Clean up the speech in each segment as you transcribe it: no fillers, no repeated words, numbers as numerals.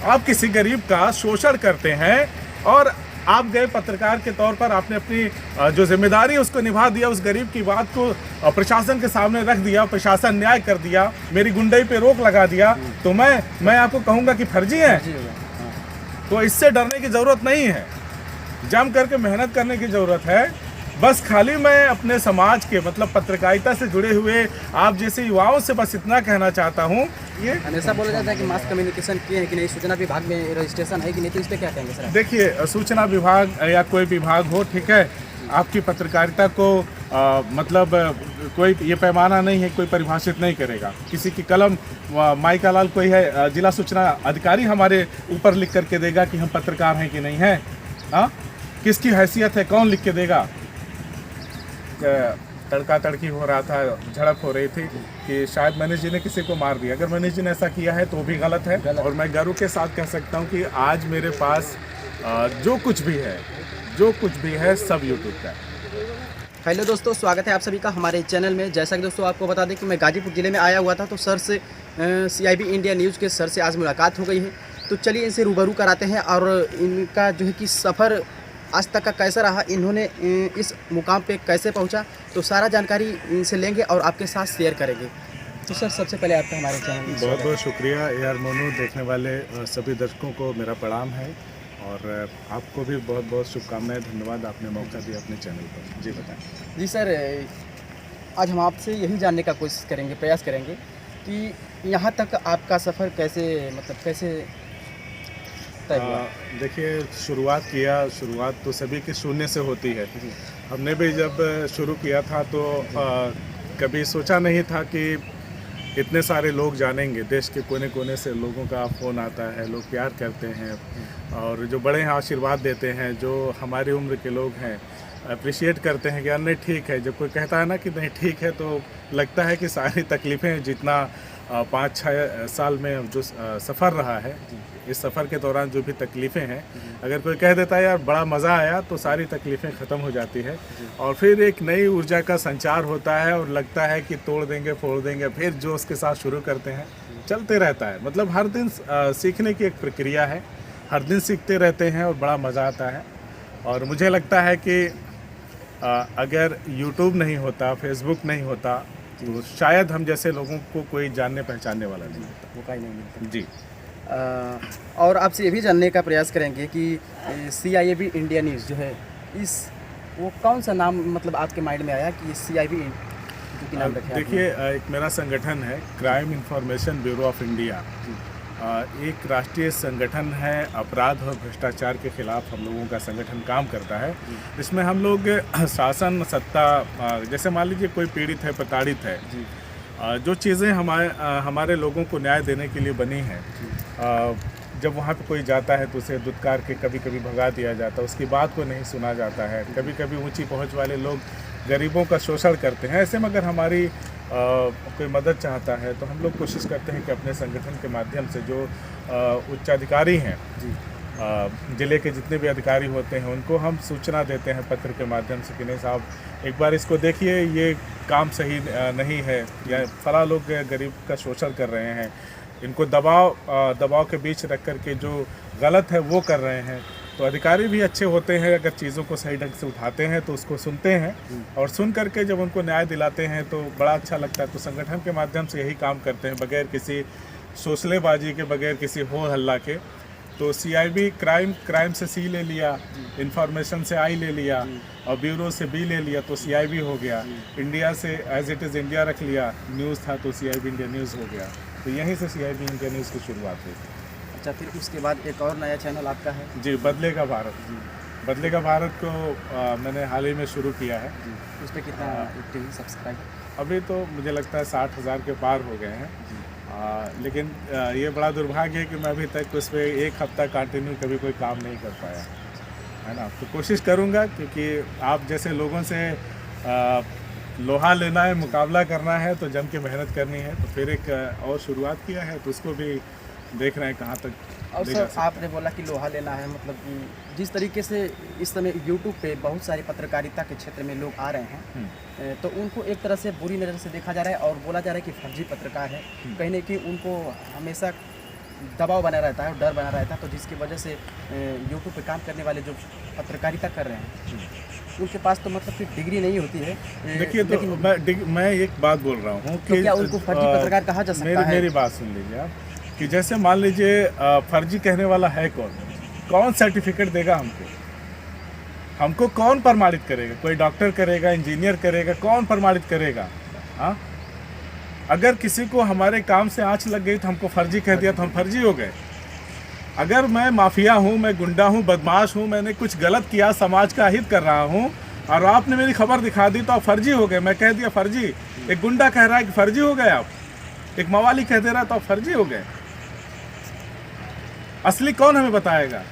आप किसी गरीब का शोषण करते हैं और आप गए पत्रकार के तौर पर, आपने अपनी जो जिम्मेदारी उसको निभा दिया, उस गरीब की बात को प्रशासन के सामने रख दिया, प्रशासन न्याय कर दिया, मेरी गुंडई पे रोक लगा दिया, तो मैं आपको कहूँगा कि फर्जी है। तो इससे डरने की ज़रूरत नहीं है, जम करके मेहनत करने की ज़रूरत है। बस खाली मैं अपने समाज के मतलब पत्रकारिता से जुड़े हुए आप जैसे युवाओं से बस इतना कहना चाहता हूँ। ये हमेशा बोला जाता है कि मास कम्युनिकेशन किए हैं कि नहीं, सूचना विभाग में रजिस्ट्रेशन है कि नहीं, तो इस पर क्या कहेंगे सर? देखिए, सूचना विभाग या कोई विभाग हो, ठीक है, आपकी पत्रकारिता को मतलब कोई ये पैमाना नहीं है, कोई परिभाषित नहीं करेगा। किसी की कलम माई का लाल कोई है जिला सूचना अधिकारी हमारे ऊपर लिख करके देगा कि हम पत्रकार हैं कि नहीं हैं? हाँ, किसकी हैसियत है, कौन लिख के देगा? तड़का तड़की हो रहा था, झड़प हो रही थी कि शायद मनीष जी ने किसी को मार दिया। अगर मनीष जी ने ऐसा किया है तो भी गलत है। और मैं गर्व के साथ कह सकता हूं कि आज मेरे पास जो कुछ भी है सब यूट्यूब का है। हेलो दोस्तों, स्वागत है आप सभी का हमारे चैनल में। जैसा कि दोस्तों आपको बता दें कि मैं गाजीपुर ज़िले में आया हुआ था, तो सर से CIB इंडिया न्यूज़ के सर से आज मुलाकात हो गई है। तो चलिए इनसे रूबरू कराते हैं और इनका जो है कि सफ़र आज तक का कैसा रहा, इन्होंने इस मुकाम पे कैसे पहुंचा, तो सारा जानकारी इनसे लेंगे और आपके साथ शेयर करेंगे। तो सर, सबसे पहले आपका हमारे चैनल में बहुत बहुत शुक्रिया। AR मोनू देखने वाले सभी दर्शकों को मेरा प्रणाम है और आपको भी बहुत बहुत शुभकामनाएं। धन्यवाद, आपने मौका दिया अपने चैनल पर। जी बताएं। जी सर, आज हम आपसे यही जानने का प्रयास करेंगे कि यहाँ तक आपका सफ़र कैसे तय हुआ? देखिए, शुरुआत तो सभी की शून्य से होती है। हमने भी जब शुरू किया था तो कभी सोचा नहीं था कि इतने सारे लोग जानेंगे। देश के कोने कोने से लोगों का फ़ोन आता है, लोग प्यार करते हैं और जो बड़े हैं आशीर्वाद देते हैं, जो हमारी उम्र के लोग हैं अप्रिशिएट करते हैं कि यार नहीं ठीक है। जब कोई कहता है ना कि नहीं ठीक है, तो लगता है कि सारी तकलीफ़ें जितना 5-6 साल में जो सफ़र रहा है, इस सफ़र के दौरान जो भी तकलीफ़ें हैं, अगर कोई कह देता है यार बड़ा मज़ा आया, तो सारी तकलीफ़ें ख़त्म हो जाती है और फिर एक नई ऊर्जा का संचार होता है और लगता है कि तोड़ देंगे फोड़ देंगे, फिर जो उसके साथ शुरू करते हैं, चलते रहता है। मतलब हर दिन सीखने की एक प्रक्रिया है, हर दिन सीखते रहते हैं और बड़ा मज़ा आता है। और मुझे लगता है कि अगर यूट्यूब नहीं होता, फेसबुक नहीं होता, तो शायद हम जैसे लोगों को कोई जानने पहचानने वाला नहीं होता। वो का ही नहीं मिलता जी। और आपसे ये भी जानने का प्रयास करेंगे कि CIB इंडिया न्यूज़ जो है, वो कौन सा नाम मतलब आपके माइंड में आया कि CIB जो कि नाम रखे? देखिए, एक मेरा संगठन है crime information bureau of India. एक राष्ट्रीय संगठन है, अपराध और भ्रष्टाचार के खिलाफ हम लोगों का संगठन काम करता है। इसमें हम लोग शासन सत्ता, जैसे मान लीजिए कोई पीड़ित है, प्रताड़ित है, जो चीज़ें हमारे लोगों को न्याय देने के लिए बनी हैं, जब वहाँ पे कोई जाता है तो उसे दुत्कार के कभी कभी भगा दिया जाता है, उसकी बात को नहीं सुना जाता है। कभी कभी ऊंची पहुँच वाले लोग गरीबों का शोषण करते हैं। ऐसे में अगर हमारी कोई मदद चाहता है तो हम लोग कोशिश करते हैं कि अपने संगठन के माध्यम से जो उच्चाधिकारी हैं, ज़िले के जितने भी अधिकारी होते हैं, उनको हम सूचना देते हैं पत्र के माध्यम से कि नहीं साहब एक बार इसको देखिए, ये काम सही नहीं है, या फला लोग गरीब का शोषण कर रहे हैं, इनको दबाव के बीच रख कर के जो गलत है वो कर रहे हैं। तो अधिकारी भी अच्छे होते हैं, अगर चीज़ों को सही ढंग से उठाते हैं तो उसको सुनते हैं और सुन करके जब उनको न्याय दिलाते हैं तो बड़ा अच्छा लगता है। तो संगठन के माध्यम से यही काम करते हैं, बगैर किसी शोषलेबाजी के, बगैर किसी हो हल्ला के। तो CIB क्राइम से C ले लिया, इंफॉर्मेशन से I ले लिया और ब्यूरो से B ले लिया, तो CIB हो गया। इंडिया से एज इट इज़ इंडिया रख लिया, न्यूज़ था तो CIB इंडिया न्यूज़ हो गया। तो यहीं से CIB इंडिया न्यूज़ की शुरुआत हुई। अच्छा, फिर उसके बाद एक और नया चैनल आपका है? जी, बदलेगा भारत। बदलेगा भारत को मैंने हाल ही में शुरू किया है। उस पर कितना एक्टिव सब्सक्राइब? अभी तो मुझे लगता है 60,000 के पार हो गए हैं। लेकिन ये बड़ा दुर्भाग्य है कि मैं अभी तक उस पर एक हफ्ता कंटिन्यू कभी कोई काम नहीं कर पाया, है ना। तो कोशिश करूँगा, क्योंकि आप जैसे लोगों से लोहा लेना है, मुकाबला करना है, तो जम के मेहनत करनी है। तो फिर एक और शुरुआत किया है, तो उसको भी देख रहे हैं कहाँ तक। और सर, आपने बोला कि लोहा लेना है, मतलब कि जिस तरीके से इस समय यूट्यूब पे बहुत सारे पत्रकारिता के क्षेत्र में लोग आ रहे हैं, तो उनको एक तरह से बुरी नज़र से देखा जा रहा है और बोला जा रहा है कि फर्जी पत्रकार है। कहीं ना कहीं उनको हमेशा दबाव बना रहता है और डर बना रहता है, तो जिसकी वजह से यूट्यूब पे काम करने वाले जो पत्रकारिता कर रहे हैं उनके पास तो मतलब फिर डिग्री नहीं होती है। देखिए, तो मैं एक बात बोल रहा हूँ कि क्या उनको फर्जी पत्रकार कहा जा सकता है? मेरी बात सुन लीजिए आप, कि जैसे मान लीजिए फर्जी कहने वाला है कौन सर्टिफिकेट देगा हमको कौन प्रमाणित करेगा? कोई डॉक्टर करेगा, इंजीनियर करेगा, कौन प्रमाणित करेगा? हाँ, अगर किसी को हमारे काम से आँच लग गई तो हमको फर्जी कह दिया तो हम फर्जी हो गए। अगर मैं माफिया हूँ, मैं गुंडा हूँ, बदमाश हूँ, मैंने कुछ गलत किया, समाज का हित कर रहा हूँ और आपने मेरी खबर दिखा दी तो आप फर्जी हो गए। मैं कह दिया फर्जी, एक गुंडा कह रहा है कि फर्जी हो गए आप, एक मवाली कह दे रहा है तो आप फर्जी हो गए। असली कौन हमें बताएगा?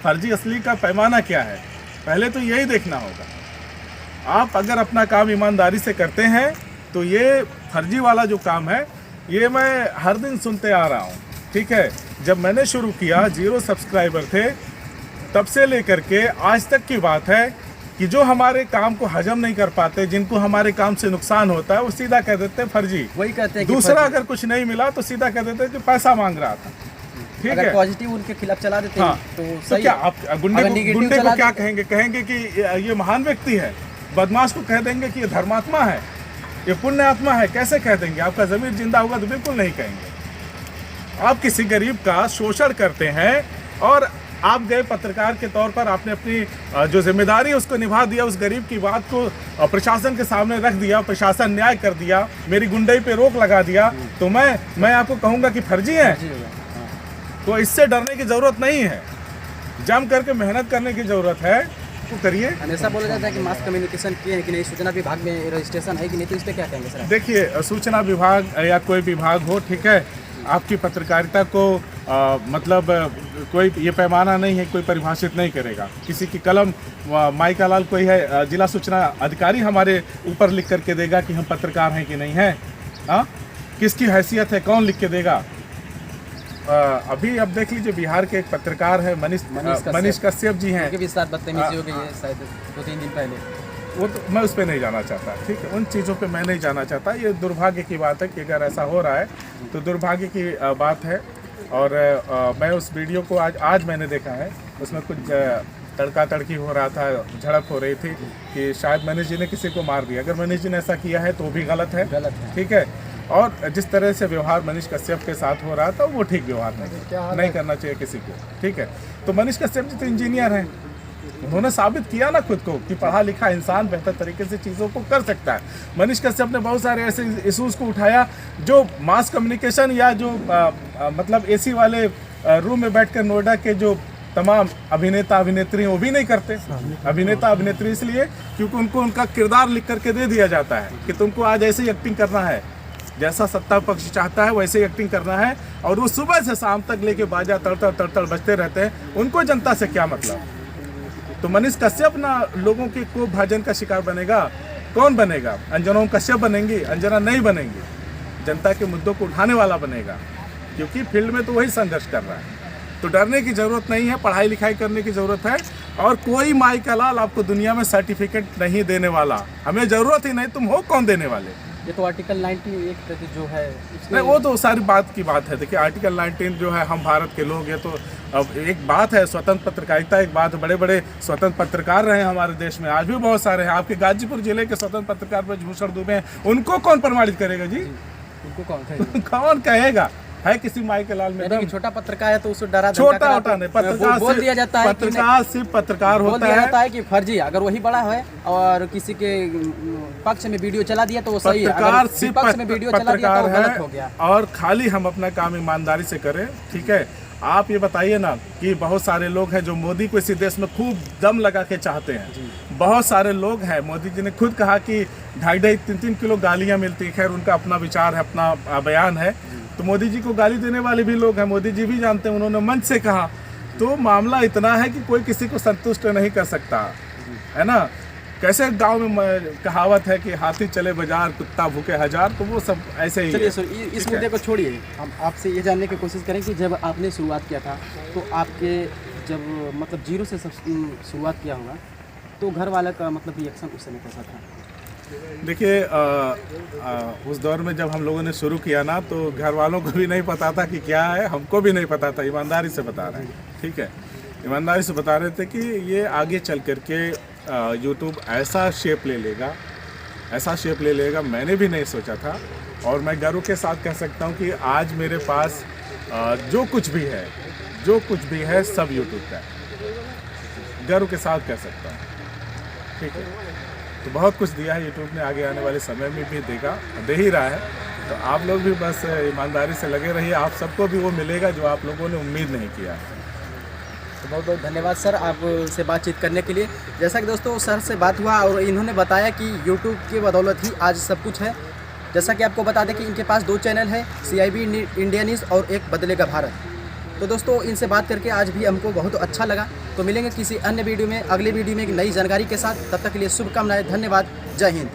फर्जी असली का पैमाना क्या है, पहले तो यही देखना होगा। आप अगर अपना काम ईमानदारी से करते हैं तो ये फर्जी वाला जो काम है ये मैं हर दिन सुनते आ रहा हूँ। ठीक है, जब मैंने शुरू किया 0 सब्सक्राइबर थे, तब से लेकर के आज तक की बात है कि जो हमारे काम को हजम नहीं कर पाते, जिनको हमारे काम से नुकसान होता है, वो सीधा कह देते हैं फर्जी। वही कहते हैं दूसरा अगर कुछ नहीं मिला तो सीधा कह देते हैं कि पैसा मांग रहा था। ठीक अगर है, पॉजिटिव उनके खिलाफ चला देते हैं तो क्या आप गुंडे को क्या कहेंगे कि ये महान व्यक्ति है? बदमाश को कह देंगे कि ये धर्मात्मा है, ये पुण्य आत्मा है? कैसे कह देंगे? आपका ज़मीर जिंदा होगा तो बिल्कुल नहीं कहेंगे। आप किसी गरीब का शोषण करते हैं और आप गए पत्रकार के तौर पर, आपने अपनी जो जिम्मेदारी है उसको निभा दिया, उस गरीब की बात को प्रशासन के सामने रख दिया, प्रशासन न्याय कर दिया, मेरी गुंडई पे रोक लगा दिया, तो मैं आपको कहूँगा कि फर्जी है? तो इससे डरने की ज़रूरत नहीं है, जम करके मेहनत करने की ज़रूरत है, तो करिए। हमेशा बोला जाता है कि मास कम्युनिकेशन किए हैं कि नहीं, सूचना विभाग में रजिस्ट्रेशन है कि नहीं, तो इस पर क्या कहेंगे सर? देखिए, सूचना विभाग या कोई विभाग हो, ठीक है, आपकी पत्रकारिता को मतलब कोई ये पैमाना नहीं है, कोई परिभाषित नहीं करेगा। किसी की कलम माई का लाल कोई है, जिला सूचना अधिकारी हमारे ऊपर लिख करके देगा कि हम पत्रकार हैं कि नहीं हैं? हाँ, किसकी हैसियत है, कौन लिख के देगा? अभी अब देख लीजिए, बिहार के एक पत्रकार है मनीष कश्यप जी हैं, उनके भी साथ बदतमीजी हो गई है शायद 2-3 दिन पहले। वो तो मैं उस पर नहीं जाना चाहता। ठीक है, उन चीज़ों पे मैं नहीं जाना चाहता। ये दुर्भाग्य की बात है कि अगर ऐसा हो रहा है तो दुर्भाग्य की बात है। और मैं उस वीडियो को आज मैंने देखा है, उसमें कुछ तड़का तड़की हो रहा था, झड़प हो रही थी कि शायद मनीष जी ने किसी को मार दिया। अगर मनीष जी ने ऐसा किया है तो भी गलत है। ठीक है, और जिस तरह से व्यवहार मनीष कश्यप के साथ हो रहा था वो ठीक व्यवहार नहीं करना चाहिए किसी को। ठीक है, तो मनीष कश्यप जी तो इंजीनियर हैं, उन्होंने साबित किया ना खुद को कि पढ़ा लिखा इंसान बेहतर तरीके से चीज़ों को कर सकता है। मनीष कश्यप ने बहुत सारे ऐसे इशूज़ को उठाया जो मास कम्युनिकेशन या जो मतलब एसी वाले रूम में बैठकर नोएडा के जो तमाम अभिनेता अभिनेत्री वो भी नहीं करते। अभिनेता अभिनेत्री इसलिए क्योंकि उनको उनका किरदार लिख करके दे दिया जाता है कि तुमको आज ऐसे ही एक्टिंग करना है, जैसा सत्ता पक्ष चाहता है वैसे ही एक्टिंग करना है। और वो सुबह से शाम तक लेके बाजा तड़तड़ बजते रहते हैं, उनको जनता से क्या मतलब? तो मनीष कश्यप ना लोगों के को भाजन का शिकार बनेगा, कौन बनेगा? अंजना कश्यप बनेंगी? अंजना नहीं बनेंगी, जनता के मुद्दों को उठाने वाला बनेगा, क्योंकि फील्ड में तो वही संघर्ष कर रहा है। तो डरने की ज़रूरत नहीं है, पढ़ाई लिखाई करने की ज़रूरत है। और कोई माई का लाल आपको दुनिया में सर्टिफिकेट नहीं देने वाला, हमें ज़रूरत ही नहीं, तुम हो कौन देने वाले? ये तो आर्टिकल 91 जो है नहीं, वो तो सारी बात की बात है। देखिए, आर्टिकल 19 जो है, हम भारत के लोग हैं, तो अब एक बात है स्वतंत्र पत्रकारिता, एक बात, बड़े बड़े स्वतंत्र पत्रकार रहे हमारे देश में, आज भी बहुत सारे हैं। आपके गाजीपुर जिले के स्वतंत्र पत्रकार ब्रजभूषण दुबे हैं, उनको कौन प्रमाणित करेगा जी? उनको कौन कहेगा? कौन कहेगा? है किसी माई के लाल में छोटा पत्रकार है तो उसको डरा छोटा होता नहीं, पत्रकार बोल दिया जाता है, पत्रकार सिर्फ पत्रकार होता है कि फर्जी, अगर वही बड़ा है और किसी के पक्ष में वीडियो चला दिया तो वो सही है, पत्रकार सिर्फ पक्ष में वीडियो चला दिया तो वो गलत हो गया। और खाली हम अपना काम ईमानदारी से करें। ठीक है, आप ये बताइए ना कि बहुत सारे लोग हैं जो मोदी को इसी देश में खूब दम लगा के चाहते हैं। बहुत सारे लोग हैं, मोदी जी ने खुद कहा कि 2.5-3 किलो गालियां मिलती। खैर, उनका अपना विचार है, अपना बयान है। तो मोदी जी को गाली देने वाले भी लोग हैं, मोदी जी भी जानते हैं, उन्होंने मंच से कहा। तो मामला इतना है कि कोई किसी को संतुष्ट नहीं कर सकता है ना। कैसे गांव में कहावत है कि हाथी चले बाजार, कुत्ता भूखे हजार, तो वो सब ऐसे ही। चलिए सर, इस मुद्दे को छोड़िए, हम आपसे ये जानने की कोशिश करें कि जब आपने शुरुआत किया था तो आपके जब मतलब 0 से शुरुआत किया होगा तो घर वाला का मतलब रिएक्शन उस समय कैसा था? देखिए उस दौर में जब हम लोगों ने शुरू किया ना, तो घर वालों को भी नहीं पता था कि क्या है, हमको भी नहीं पता था। ईमानदारी से बता रहे हैं, ठीक है, ईमानदारी से बता रहे थे कि ये आगे चल करके यूट्यूब ऐसा शेप ले लेगा, ऐसा शेप ले लेगा, मैंने भी नहीं सोचा था। और मैं गर्व के साथ कह सकता हूँ कि आज मेरे पास जो कुछ भी है सब यूट्यूब का है, गर्व के साथ कह सकता हूँ, ठीक है। तो बहुत कुछ दिया है यूट्यूब ने, आगे आने वाले समय में भी देगा, दे ही रहा है। तो आप लोग भी बस ईमानदारी से लगे रहिए, आप सबको भी वो मिलेगा जो आप लोगों ने उम्मीद नहीं किया है। तो बहुत बहुत धन्यवाद सर आपसे बातचीत करने के लिए। जैसा कि दोस्तों सर से बात हुआ और इन्होंने बताया कि यूट्यूब की बदौलत ही आज सब कुछ है। जैसा कि आपको बता दें कि इनके पास 2 चैनल है, CIB इंडिया न्यूज़ और एक बदलेगा भारत। तो दोस्तों इनसे बात करके आज भी हमको बहुत अच्छा लगा। तो मिलेंगे किसी अन्य वीडियो में, अगले वीडियो में एक नई जानकारी के साथ। तब तक के लिए शुभकामनाएं, धन्यवाद, जय हिंद।